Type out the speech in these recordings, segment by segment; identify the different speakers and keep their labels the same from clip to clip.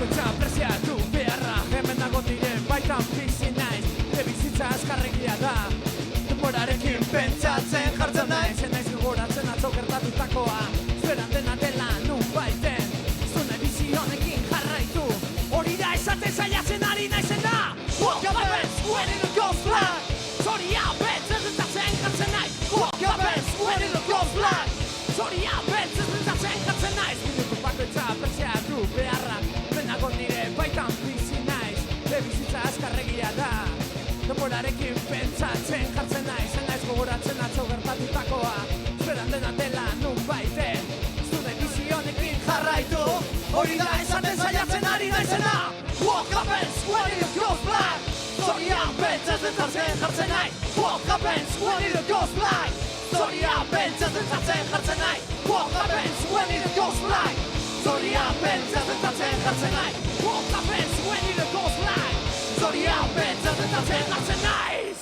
Speaker 1: bakoitza preziatu beharra. Hemen dago diren baitan bizi naiz, bizitza azkarregia da. Denborarekin pentsatzen jartzen naiz, naiz gogoratzen atzo gertatutakoa. Zeran dena dela nun baiten, zune bizi honekin jarraitu. Hori da esaten saiatzen ari naizena. Walk up and when it goes black. Zoria betzen dutatzen jartzen naiz. Walk up and when it goes black. Zoria betzen dutatzen jartzen naiz. Minutu bakoitza preziatu beharra. Benago nire baitan bizi naiz, bizitza azkarregia da. Denborarekin pentsatzen jartzen naiz, naiz gogoratzen atzo gertatutakoa. Zeran dena dela nun baiten, zure bizi honekin jarraitu. Hori da esaten saiatzen ari naizena. Walk up and when it goes black. Zorian pentsatzen jartzen naiz. Walk up and when it goes black. Zorian pentsatzen jartzen naiz. Walk up and when it goes black. Zorian pentsatzen jartzen naiz. Walk up and when it goes black. Zorian pentsatzen jartzen naiz.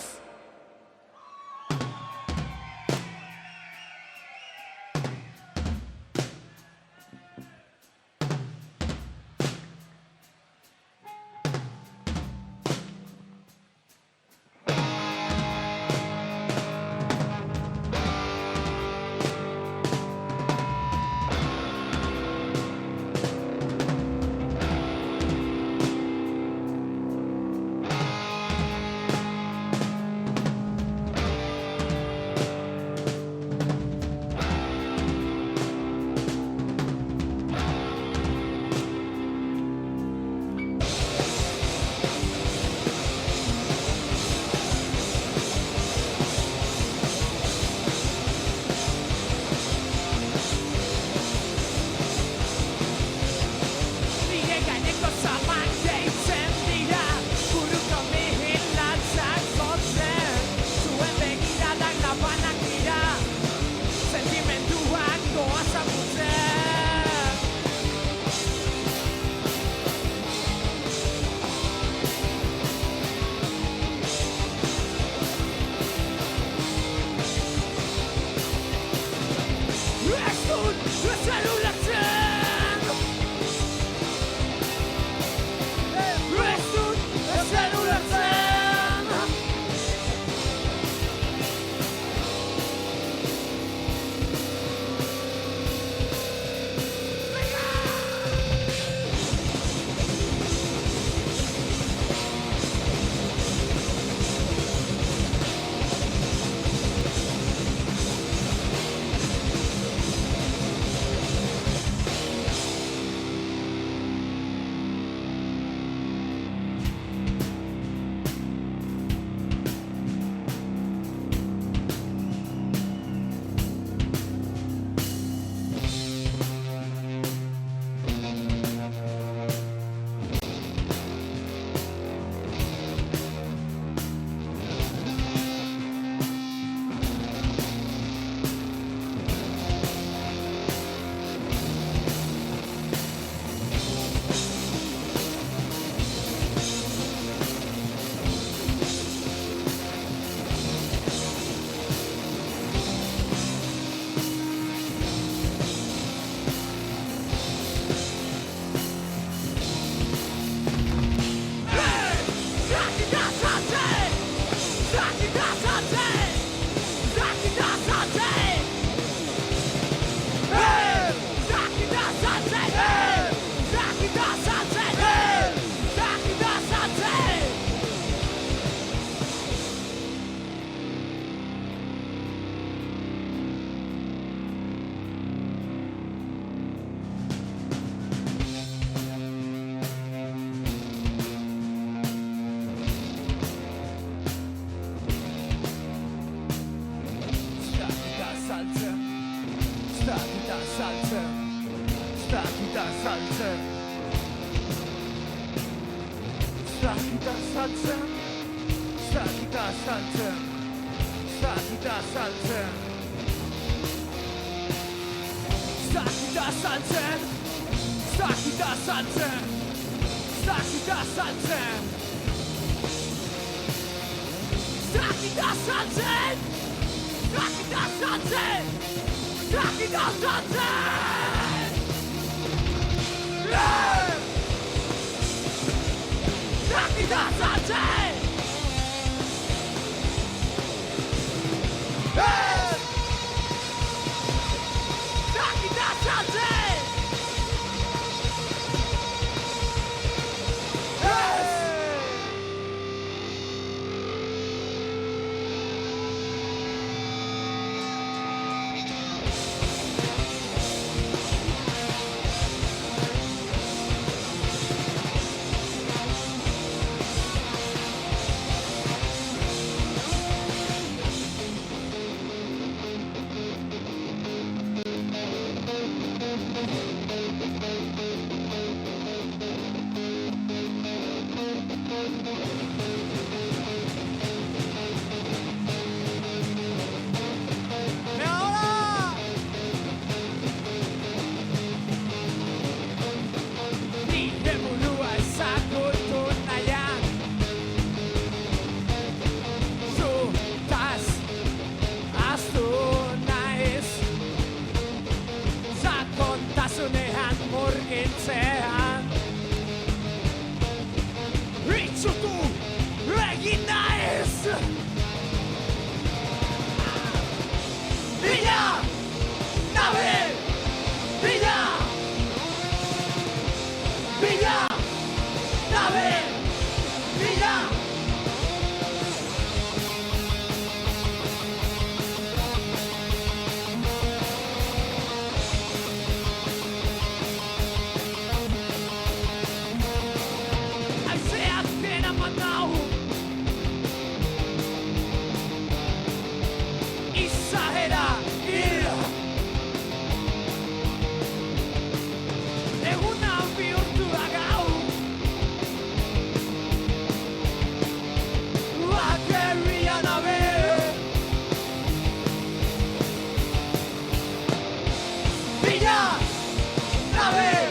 Speaker 1: nabil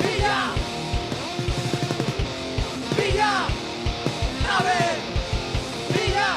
Speaker 1: bila bila nabil bila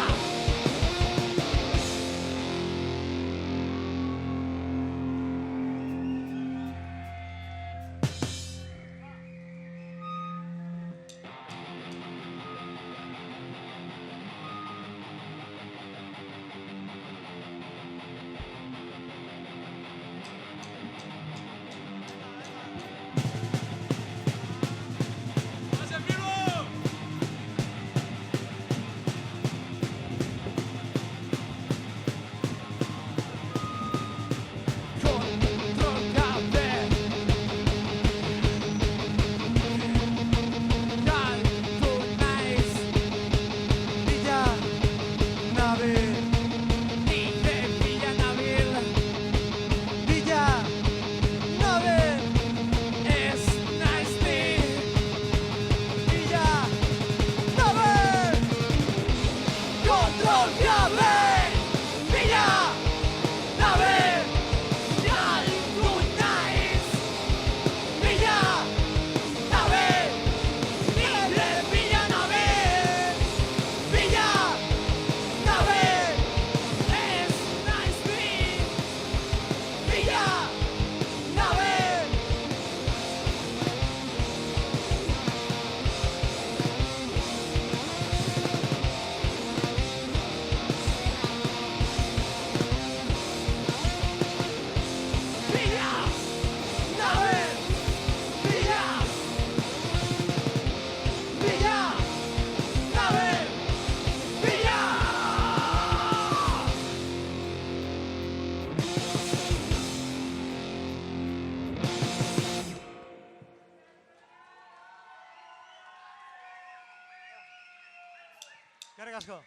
Speaker 1: kontrol gabe galdu naiz bila nabil nire bila nabil bila nabil ez naiz ni bila nabil kontrol gabe bila nabil galdu naiz bila nabil nire bila nabil bila nabil ez naiz ni bila nabil bila nabil bila bila nabil bila
Speaker 2: Eskerrik asko.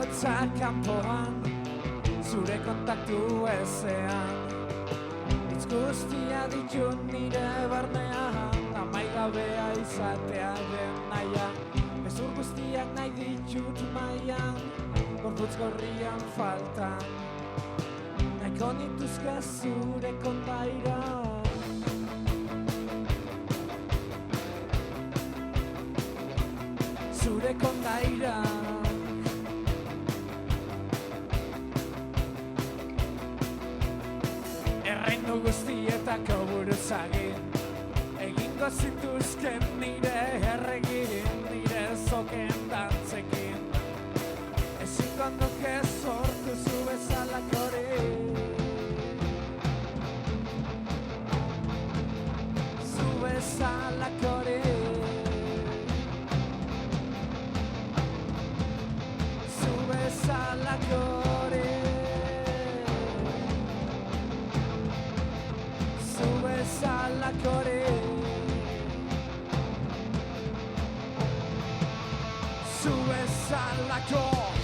Speaker 1: hotza kanpoan, zure kontaktu ezean. Hitz guztia ditut nire barnean, amaigabea izatea den naia. Gezur guztiak nahi ditut maian, gorputz gorrian faltan. Nahiko nituzke zure kondairan. Zure kondairan. Erreinu guztietako buruzagin, egingo zituzken nire erregin, nire zoken dantzekin. Ezingo nuke sortu zu bezalakorik, zu bezalakorik, zu bezalakorik. Subes a la core, subes a la core.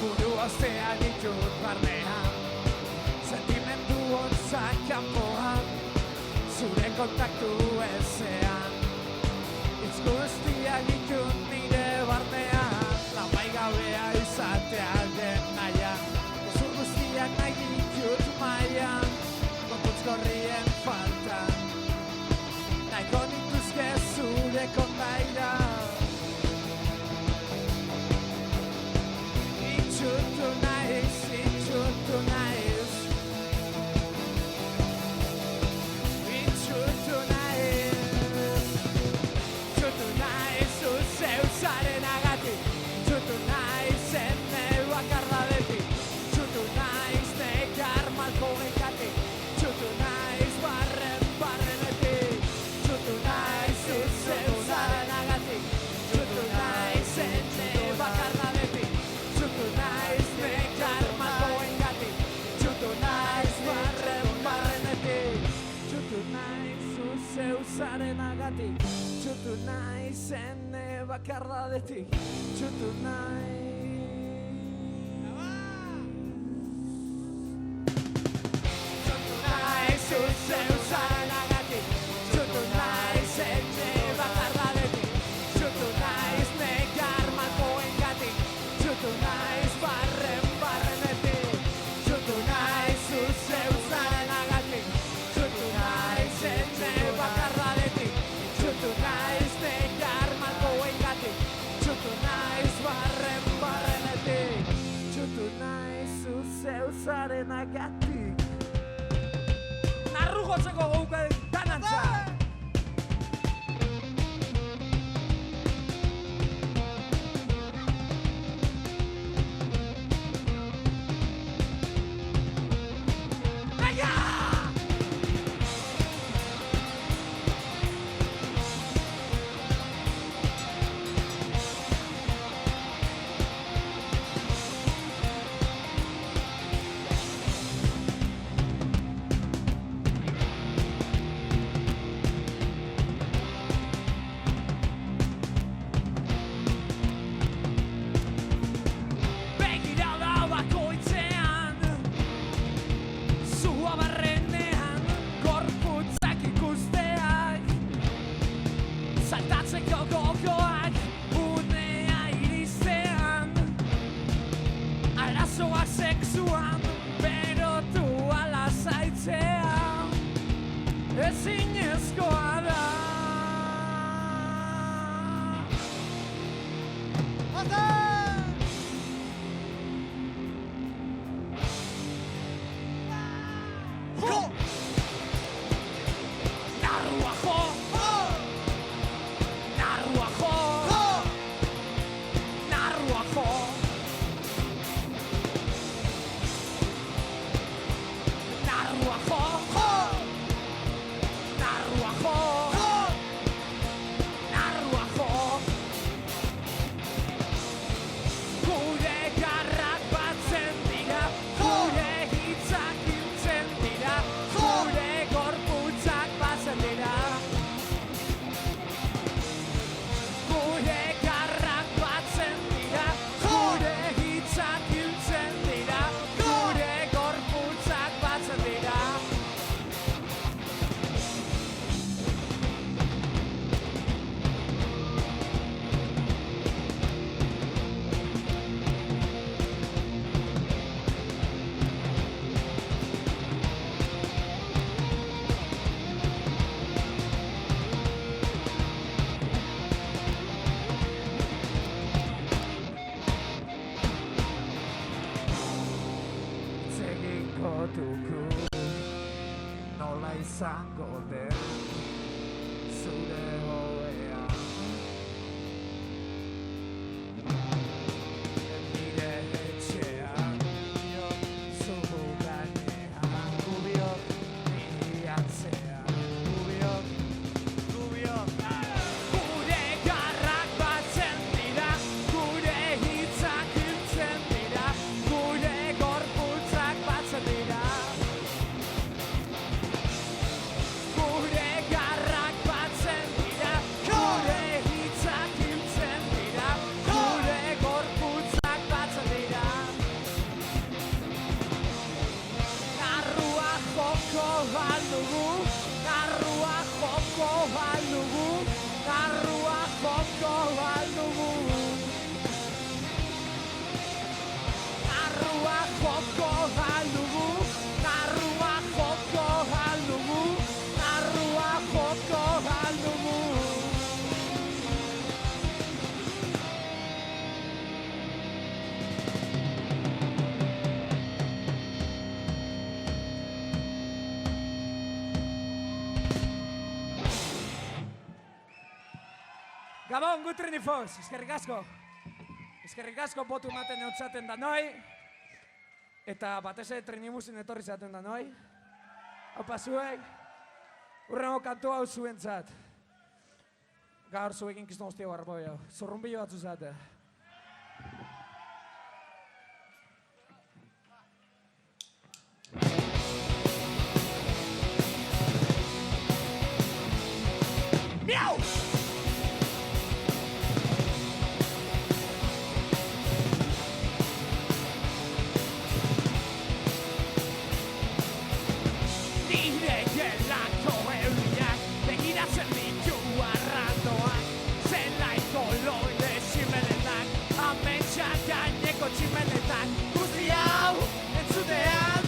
Speaker 1: Buru ostea ditut barnean, sentimendu hotza kanpoan, zure kontaktu ezean. Hitz guztiak ditut nire barnean, amaigabea izatea den naia. Gezur guztiak nahi ditut maian, gorputz gorrien faltan. Nahiko nituzke zure kondairan. Itxutu naiz, itxutu naiz. Itxutu naiz zuzeu zarenagatik. Itxutu naiz ene bakarra beti. Itxutu naiz nekar malkoengatik. Itxutu naiz barrenetik. Itxutu naiz zuzeu zarenagatik. Itxutu naiz ene bakarra beti. Itxutu naiz nekar malkoengatik. Itxutu naiz barrenetik. Itxutu naiz zuzeu zarenagatik. Itxutu naiz ene bakarra detik. Itxutu naiz. Itxutu naiz zuzeu zarenagatik. Itxutu naiz ene bakarra detik. Itxutu naiz nekar malkoengatik. Itxutu naiz barrenetik. Itxutu naiz zuzeu zarenagatik. Itxutu naiz ene bakarra detik. Itxutu naiz nekar malkoengatik. Itxutu naiz barrenetik. Itxutu naiz zuzeu zarenagatik. Narru jotzeko gauka danantza! Venga! Begirada bakoitzean, zua barrenean, gorputzak ikusteak, saltatzeko gogoak, unea iristean, arazoak sexuan, berotu ala zaitzea, ezinezkoa da. Narrua jo! Narrua jo! Narrua jo! Narrua jo! Narrua jo! izango den zure hobea. Nire etxean zugu gainean gubiok, niri atzean gubiok. Gure garrak batzen dira, gure hitzak hiltzen dira, gure gorputzak batzen dira. Gure garrak batzen dira, gure hitzak hiltzen dira, gure gorputzak batzen dira. Narrua joko aldugu, narrua joko aldugu, narrua joko aldugu. Narrua joko aldugu, narrua joko aldugu, narrua joko aldugu. Gabon, gutrini foz, eskerrik asko. Eskerrik asko botu ematen eutzaten da noi. Eta batez ere Trinimusin etorri zaten da noi. Opa zuek, urrengo kantu hau zuentzat. Gaur zuekin kiston hostia barra jau. Zorrunbillo batzu zate. Miau! Nire gelako euriak begiratzen ditu arrandoak, zelaiko loide tximeletak, ametsak gaineko tximeletak. Guzti hau entzutean,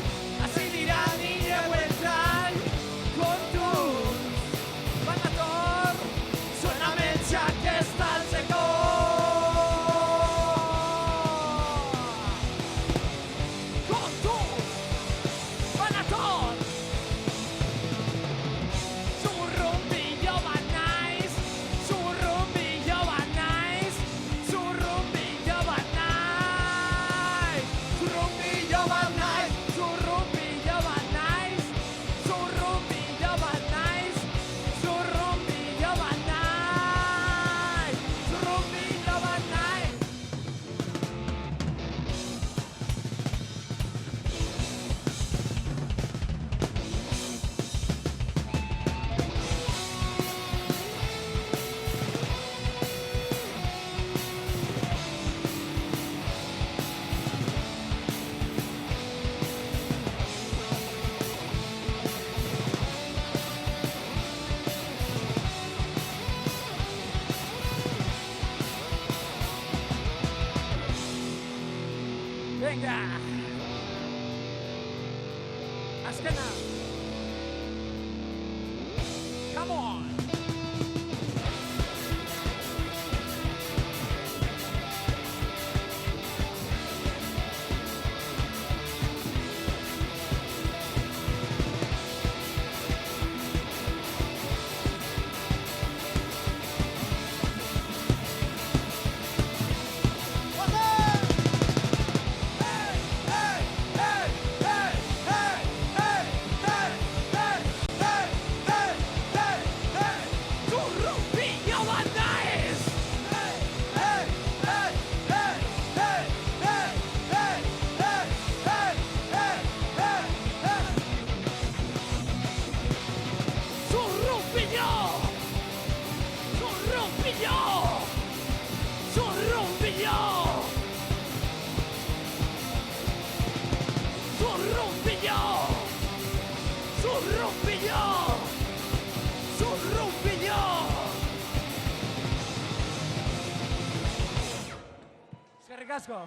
Speaker 1: hasi dira nire bueltan, kontuz banator, zuen ametsak estaltzeko. Kontuz banator! Zurrunbillo bat naiz, zurrunbillo bat naiz, zurrunbillo bat naiz, zurrunbillo bat naiz, zurrunbillo bat naiz, zurrunbillo bat naiz, zurrunbillo bat naiz, zurrunbillo bat naiz. Venga! Azkena! Come on! Zurrunbillo bat naiz! Zurrunbillo! Zurrunbillo! Zurrunbillo! Zurrunbillo! Zurrunbillo! Zurrunbillo! Eskerrik asko!